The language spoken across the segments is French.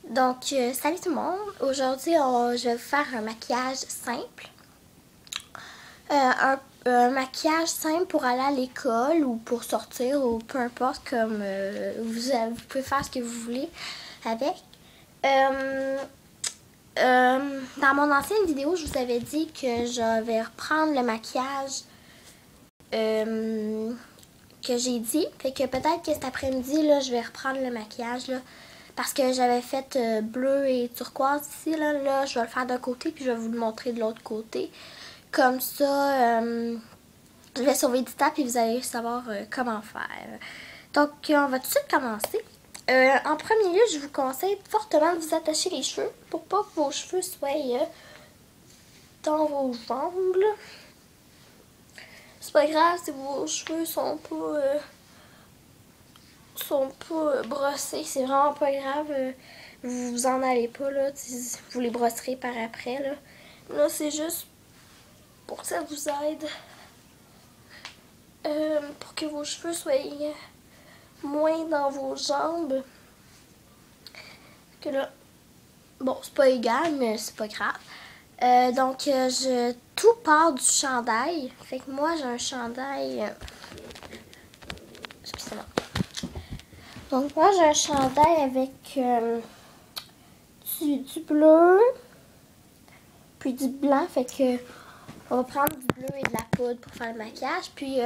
Donc, salut tout le monde. Aujourd'hui, je vais vous faire un maquillage simple. Un maquillage simple pour aller à l'école ou pour sortir ou peu importe, comme vous pouvez faire ce que vous voulez avec. Dans mon ancienne vidéo, je vous avais dit que je vais reprendre le maquillage que j'ai dit. Fait que peut-être que cet après-midi, là, je vais reprendre le maquillage, là. Parce que j'avais fait bleu et turquoise ici, là, je vais le faire d'un côté puis je vais vous le montrer de l'autre côté. Comme ça, je vais sauver du temps et vous allez savoir comment faire. Donc, on va tout de suite commencer. En premier lieu, je vous conseille fortement de vous attacher les cheveux pour pas que vos cheveux soient dans vos jambes. C'est pas grave si vos cheveux sont pas brossés, c'est vraiment pas grave. Vous vous en allez pas, là. Vous les brosserez par après, là. Là, c'est juste pour que ça vous aide. Pour que vos cheveux soient moins dans vos jambes. Que là, bon, c'est pas égal, mais c'est pas grave. Donc, tout part du chandail. Fait que moi, j'ai un chandail... excusez-moi. Donc, moi, j'ai un chandail avec du bleu, puis du blanc. Fait que on va prendre du bleu et de la poudre pour faire le maquillage. Puis,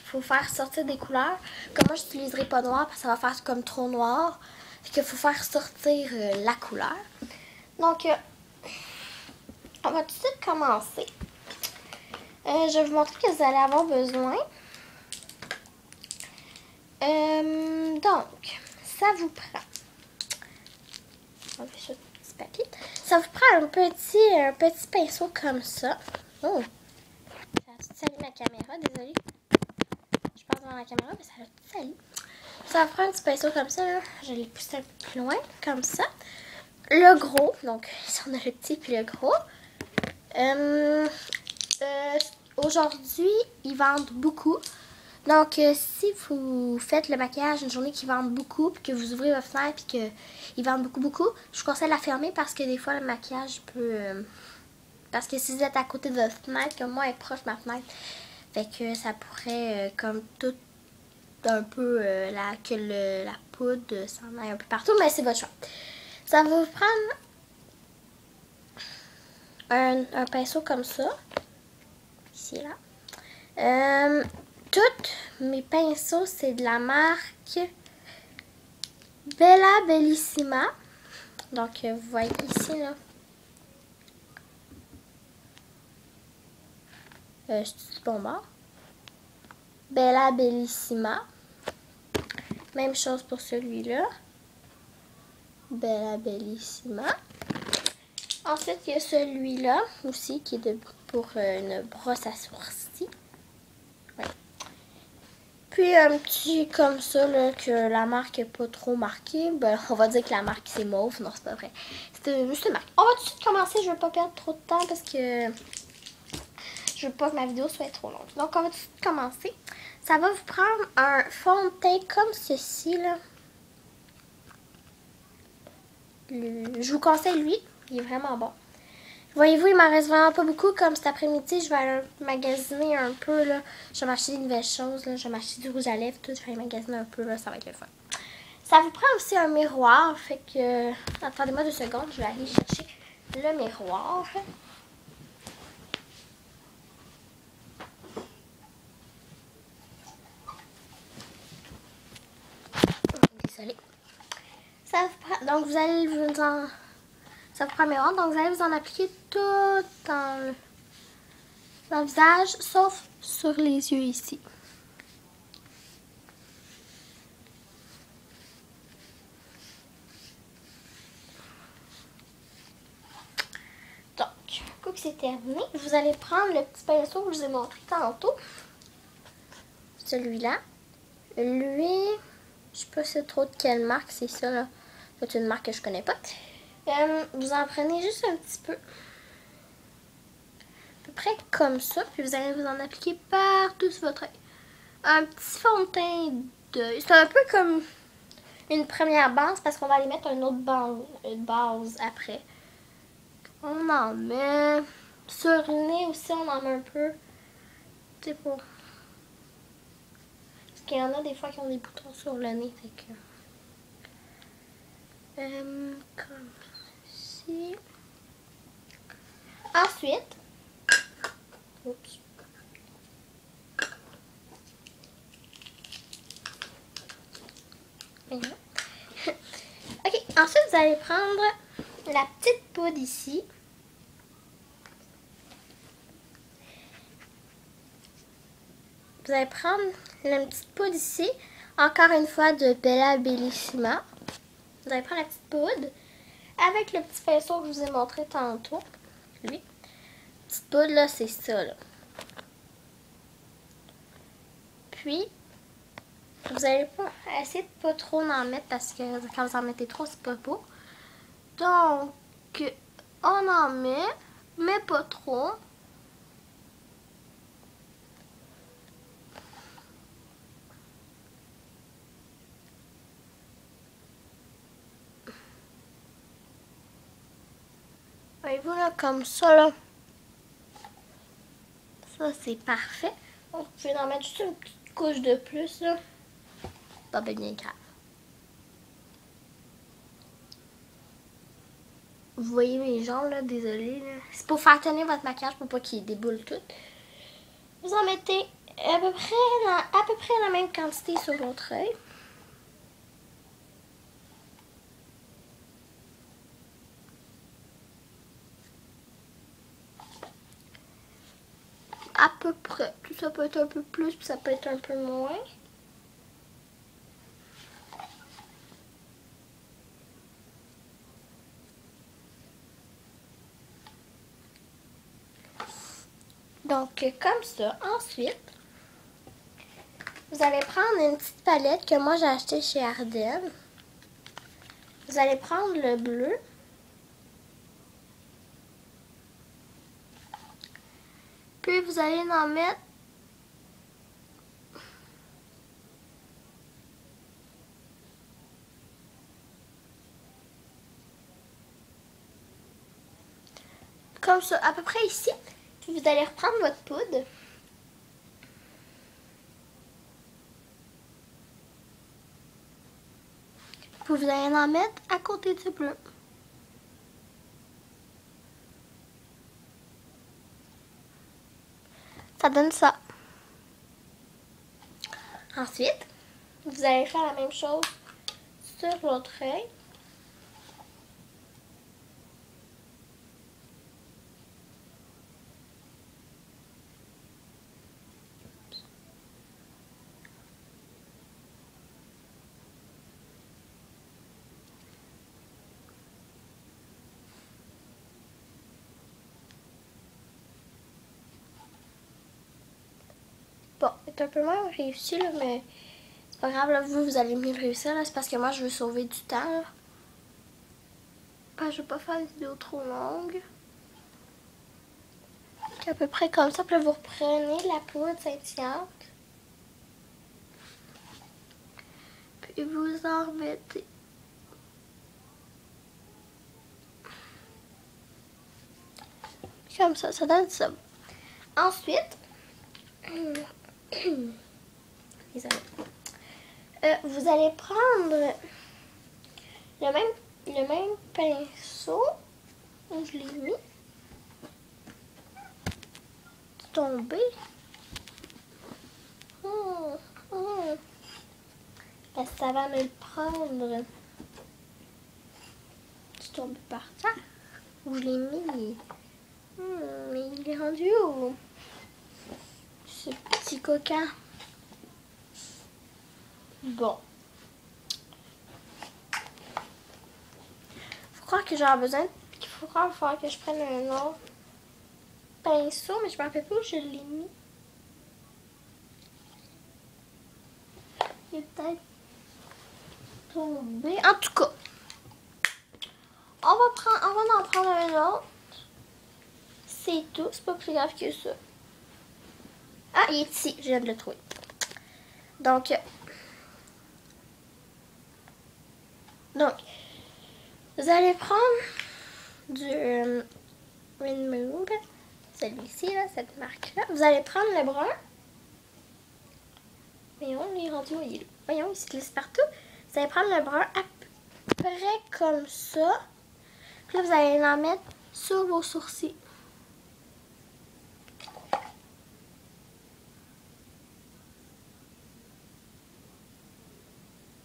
faut faire sortir des couleurs. Comme moi, je n'utiliserai pas noir parce que ça va faire comme trop noir. Fait qu'il faut faire sortir la couleur. Donc, on va tout de suite commencer. Je vais vous montrer ce que vous allez avoir besoin. Donc, ça vous prend... On va faire un petit papier. Ça vous prend un petit pinceau comme ça. Oh! Ça a tout sali ma caméra, désolée. Je passe devant la caméra, mais ça a tout sali. Ça va prendre un petit pinceau comme ça, là. Je l'ai poussé un peu plus loin, comme ça. Le gros, donc ici on a le petit puis le gros. Aujourd'hui, ils vendent beaucoup. Donc, si vous faites le maquillage une journée qui vendent beaucoup, puis que vous ouvrez votre fenêtre, puis qu'ils vendent beaucoup, je vous conseille de la fermer parce que des fois, le maquillage peut... parce que si vous êtes à côté de votre fenêtre, comme moi, elle est proche de ma fenêtre, fait que ça pourrait, comme tout, un peu, la poudre s'en aille un peu partout, mais c'est votre choix. Ça va vous prendre un pinceau comme ça, ici, là. Tous mes pinceaux, c'est de la marque Bella Bellissima. Donc, vous voyez ici, là. Je suis bon bord. Bella Bellissima. Même chose pour celui-là. Bella Bellissima. Ensuite, il y a celui-là aussi qui est pour une brosse à sourcils. Ouais. Puis un petit comme ça, là, que la marque n'est pas trop marquée. Ben, on va dire que la marque c'est mauve. Non, c'est pas vrai. C'est juste une marque. On va tout de suite commencer. Je veux pas perdre trop de temps parce que je veux pas que ma vidéo soit trop longue. Donc, on va tout de suite commencer. Ça va vous prendre un fond de teint comme ceci, là. Je vous conseille lui. Il est vraiment bon. Voyez-vous, il m'en reste vraiment pas beaucoup. Comme cet après-midi, je vais aller magasiner un peu, là. Je vais m'acheter des nouvelles choses, là. Je vais m'acheter du rouge à lèvres, tout. Je vais aller magasiner un peu, là. Ça va être le fun. Ça vous prend aussi un miroir. Fait que... attendez-moi 2 secondes. Je vais aller chercher le miroir. Désolée. Ça vous prend... donc, vous allez vous en... ça vous prend un miroir. Donc, vous allez vous en appliquer tout dans le visage, sauf sur les yeux ici. Donc, un coup que c'est terminé, vous allez prendre le petit pinceau que je vous ai montré tantôt. Celui-là. Lui, je sais pas c'est trop de quelle marque c'est ça, là. C'est une marque que je connais pas. Vous en prenez juste un petit peu. À peu près comme ça. Puis vous allez vous en appliquer partout sur votre œil. Un petit fond de teint d'œil. C'est un peu comme une première base parce qu'on va aller mettre une base après. On en met sur le nez aussi, on en met un peu. C'est pour. Parce qu'il y en a des fois qui ont des boutons sur le nez, fait que. Comme ceci. Ensuite. Oups. Ok, ensuite vous allez prendre la petite poudre ici. Vous allez prendre la petite poudre ici, encore une fois de Bella Bellissima. Vous allez prendre la petite poudre avec le petit pinceau que je vous ai montré tantôt. Lui. Petite poudre là, c'est ça là. Puis, vous allez pas essayer de pas trop en mettre parce que quand vous en mettez trop, c'est pas beau. Donc, on en met, mais pas trop. Voyez-vous là, comme ça là. Ça, c'est parfait. Donc, vous pouvez en mettre juste une petite couche de plus là. Pas bien grave. Vous voyez mes jambes là, désolée là. C'est pour faire tenir votre maquillage pour pas qu'il déboule tout. Vous en mettez à peu près la même quantité sur votre œil. À peu près. Puis ça peut être un peu plus, puis ça peut être un peu moins. Donc, comme ça. Ensuite, vous allez prendre une petite palette que moi j'ai achetée chez Ardenne. Vous allez prendre le bleu. Puis vous allez en mettre comme ça, à peu près ici. Puis vous allez reprendre votre poudre. Puis vous allez en mettre à côté du bleu. Ça donne ça. Ensuite, vous allez faire la même chose sur l'autre œil. Bon, c'est un peu moins réussi là, mais c'est pas grave là, vous allez mieux le réussir là, c'est parce que moi je veux sauver du temps là. Je veux pas faire une vidéo trop longue. À peu près comme ça, puis là vous reprenez la poudre scintillante. Puis vous en remettez. Comme ça donne ça. Ensuite, vous allez prendre le même pinceau où je l'ai mis. Tomber. Ça va me le prendre. C'est tombé par terre. Où je l'ai mis. Mais il est rendu où? Ce petit coquin. Bon. Faut croire que j'aurai besoin. Il faut croire que je prenne un autre pinceau, mais je me rappelle pas où je l'ai mis. Il est peut-être tombé. En tout cas, on va en prendre un autre. C'est tout. C'est pas plus grave que ça. Ah, il est ici. Je viens de le trouver. Donc, Donc, vous allez prendre du Remove, celui-ci, là, cette marque-là. Vous allez prendre le brun. Voyons, il est rendu où il est. Voyons, il se glisse partout. Vous allez prendre le brun à peu près comme ça. Puis là, vous allez l'en mettre sur vos sourcils.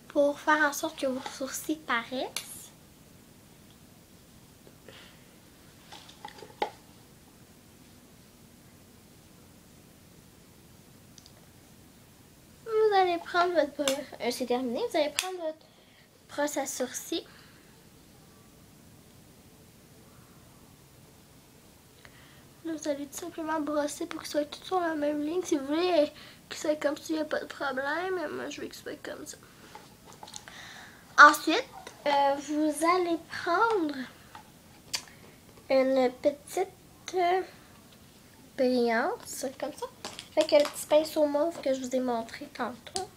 Pour faire en sorte que vos sourcils paraissent. Vous allez prendre votre... c'est terminé. Vous allez prendre votre brosse à sourcils. Là, vous allez tout simplement brosser pour qu'ils soient tous sur la même ligne. Si vous voulez qu'ils soient comme ça, il n'y a pas de problème. Moi, je veux qu'ils soient comme ça. Ensuite, vous allez prendre une petite brillance, comme ça. Avec le petit pinceau mauve que je vous ai montré tantôt.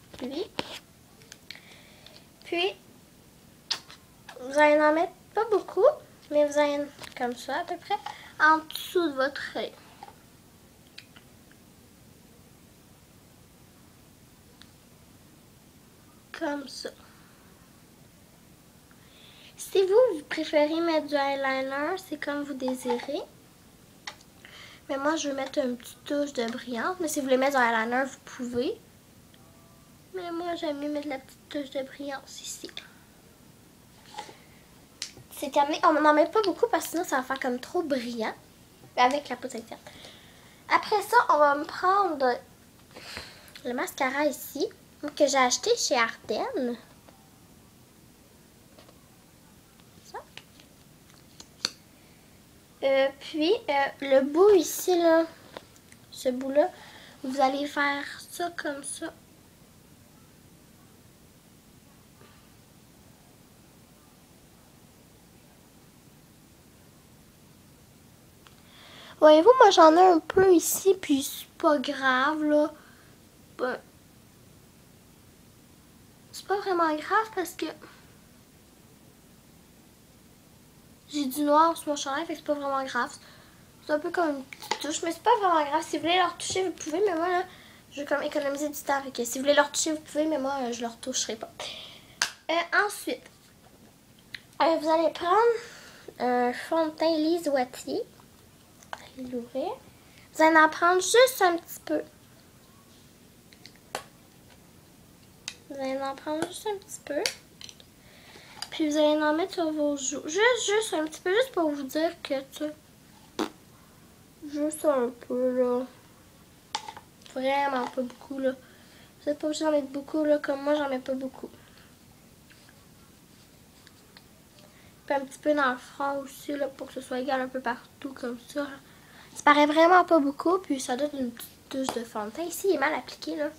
Puis, vous allez en mettre pas beaucoup, mais vous allez comme ça à peu près, en dessous de votre œil. Comme ça. Si vous préférez mettre du eyeliner, c'est comme vous désirez. Mais moi, je vais mettre une petite touche de brillance. Mais si vous voulez mettre du eyeliner, vous pouvez. Mais moi, j'aime mieux mettre la petite touche de brillance ici. C'est terminé. On n'en met pas beaucoup parce que sinon, ça va faire comme trop brillant. Avec la poudre interne. Après ça, on va me prendre le mascara ici. Que j'ai acheté chez Ardennes. Puis, le bout ici, là, ce bout-là, vous allez faire ça comme ça. Voyez-vous, moi, j'en ai un peu ici, puis c'est pas grave, là. Ben, c'est pas vraiment grave parce que j'ai du noir sur mon chandail, fait que c'est pas vraiment grave. C'est un peu comme une petite touche, mais c'est pas vraiment grave. Si vous voulez le retoucher, vous pouvez, mais moi, là, je vais comme économiser du temps. Fait que si vous voulez le retoucher, vous pouvez, mais moi, je le retoucherai pas. Ensuite, vous allez prendre un fond de teint Lise Wattier. Vous allez l'ouvrir. Vous allez en prendre juste un petit peu. Vous allez en prendre juste un petit peu. Puis vous allez en mettre sur vos joues. Juste un petit peu, juste pour vous dire que tu... Juste un peu, là. Vraiment pas beaucoup, là. Vous n'êtes pas obligé d'en mettre beaucoup, là. Comme moi, j'en mets pas beaucoup. Puis un petit peu dans le front aussi, là, pour que ce soit égal un peu partout, comme ça. Là. Ça paraît vraiment pas beaucoup, puis ça donne une petite touche de fond de teint. Ici, il est mal appliqué, là.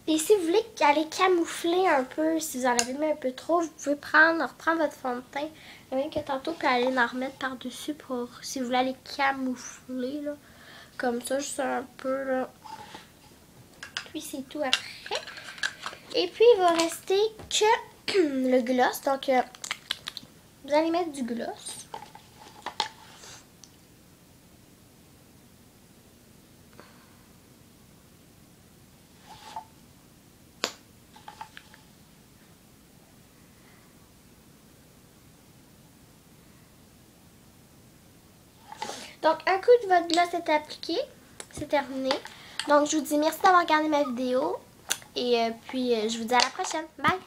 Et si vous voulez aller camoufler un peu, si vous en avez mis un peu trop, vous pouvez reprendre votre fond de teint, le même que tantôt, puis aller en remettre par-dessus pour, si vous voulez aller camoufler, là, comme ça, juste un peu, là. Puis c'est tout après. Et puis, il va rester que le gloss, donc vous allez mettre du gloss. Donc, un coup de votre gloss est appliqué, c'est terminé. Donc, je vous dis merci d'avoir regardé ma vidéo. Et puis, je vous dis à la prochaine. Bye!